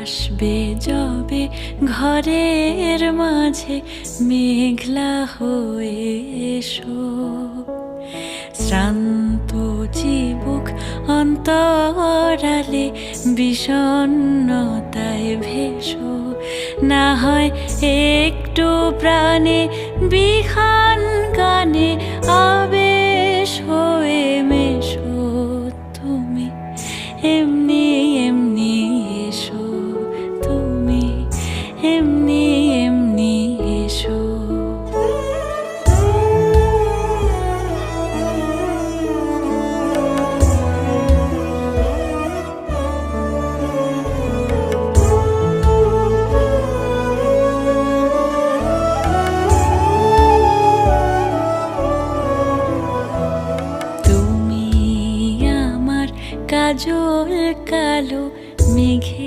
আসবে যবে ঘরের মাঝে মেঘলা হয়ে এসো, শ্রান্ত চিবুক অন্তরালে বিষণ্ণতায় ভেসো, না হয় একটু প্রাণে বিহান গানে আবে